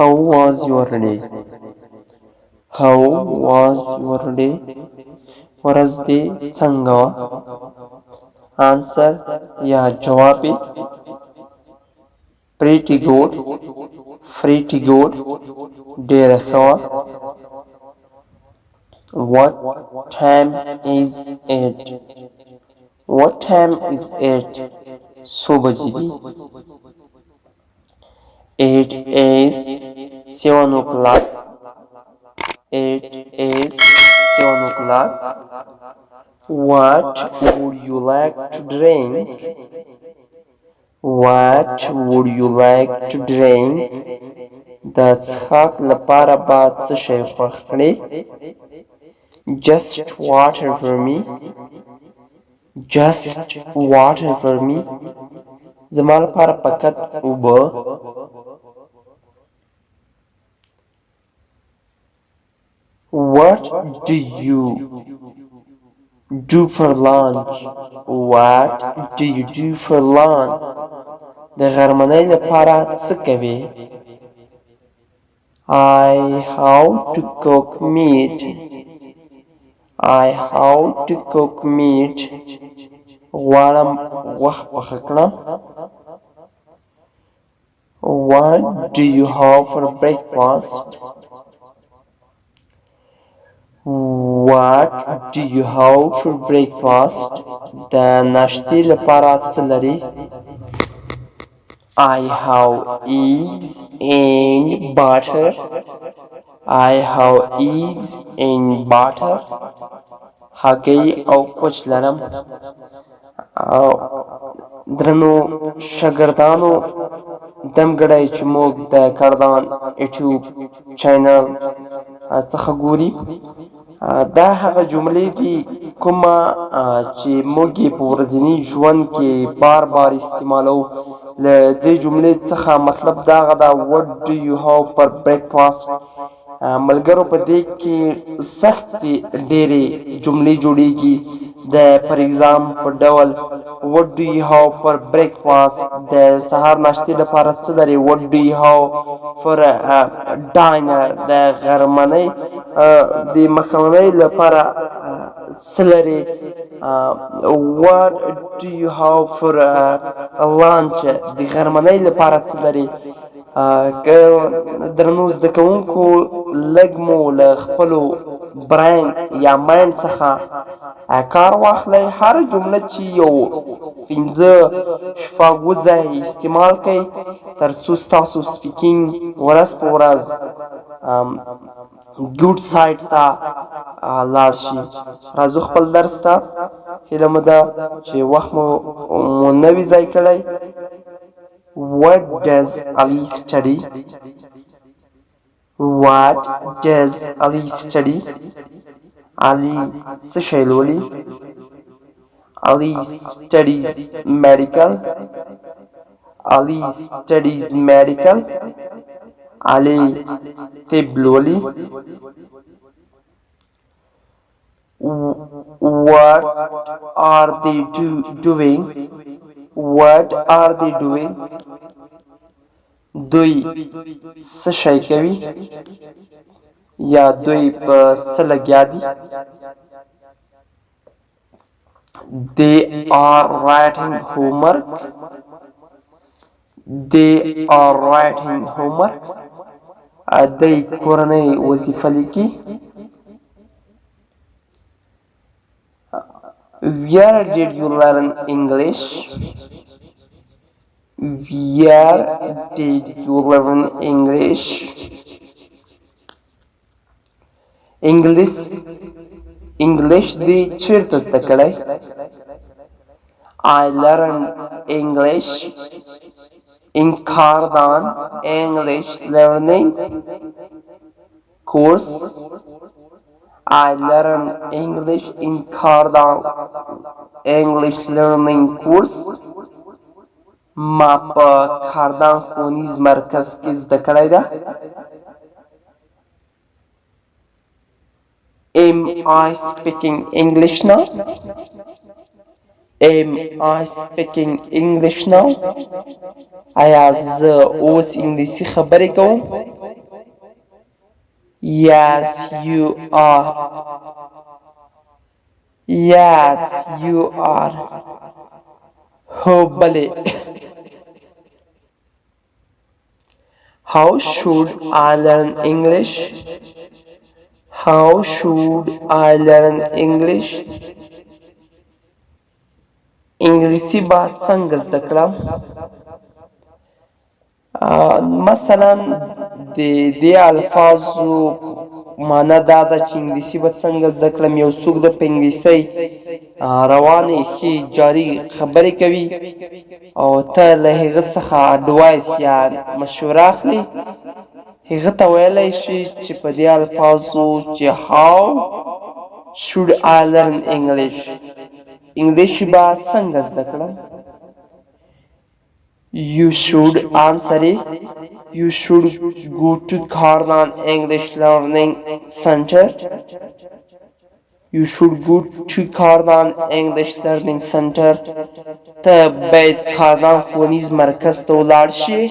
How was your day? How was your day? ورځ څنګه وه؟ Answer یا جوابی Pretty good, pretty good, ډیره ښه وه. What time is it? What time is it? څو بجې دي؟ It is 7 o'clock. It is 7 o'clock. What would you like to drink? What would you like to drink? د څښاک لپاره به څه شی خوښ کړې؟ Just water for me. Just water for me. زما لپاره فقط اوبه. What do you do for lunch? What do you do for lunch? د غرمنۍ لپاره څه کوې؟ I how to cook meat. I how to cook meat. غواړم غوښه پخه کړم. What do you have for breakfast? What do you have for breakfast? د ناشتې لپاره څه لرې؟ I have eggs and butter. I have eggs and butter. هګۍ او کوچ لرم. درنو شاګردانو دمګړی چې موږ د کردان یوټیوب چینل څخه ګوري دا هغه جملې دي کومه چې موږ یې په ورځني ژوند کې بار بار استعمالو. له دې جملې څخه مطلب دا هغه ده what do you have for breakfast. ملګرو په دې کې سختې ډېرې جملې جوړیږي د پر ایگزام په ډول what do you have for breakfast د سهار ناشتې لپاره څه لري. what do you have for dinner د غرمنۍ د مخامنۍ لپاره څه لري. what do you have for lunch د غرمنۍ لپاره څه لري. که درنو زده کوونکو لږ مو له خپلو برین یا مایند څخه کار واخلئ هر جمله چې یو 5-6 ځای استعمال کړئ تر څو ستاسو سپیکینګ ورځ په ورځ ګوډ سایډ ته لاړ شي. راځو خپل درس ته. هیله مو ده چې وخت مو نه وي ضایع کړی. What does Ali study? What does Ali study? Ali څه شی لولي. Ali studies medical. Ali studies medical. Ali طب لولي. What are they doing? What are they doing? دوی څه شی کوي یا دوی په څه لګیا دي. They are writing homework. They are writing homework. دوی کورنۍ وظیفه لیکي. Where did you learn English? Where did you learn English? English دی چیرته زده کړی. I learned English in Cardan English learning course. I learned English in Cardan English learning course. ما په کاردان ښوونیز مرکز کې زده کړی ده. Am I speaking English now? Am I speaking English now? آیا زه اوس انګلیسي خبرې کوم؟ Yes, you are. Yes, you are. Oh, bale. How should I learn English? How should I learn English? انګلیسي به څنګه زده کړم؟ مثلا د دې الفاظو معنا دا ده چې انګلیسي به څنګه زده کړم. یو څوک د په انګلیسۍ روانې ښې جاري خبرې کوي او ته له هغه څخه اډوایس یا مشوره اخلي، هغه ته ویلی شي چې په دې الفاظو چې how should I learn English، انګلیسي به څنګه زده کړم. You should answer it. You should go to Karnan English Learning Center. You should go to Karnan English Learning Center. ته باید کارنان ښوونیز مرکز ته ولاړ شې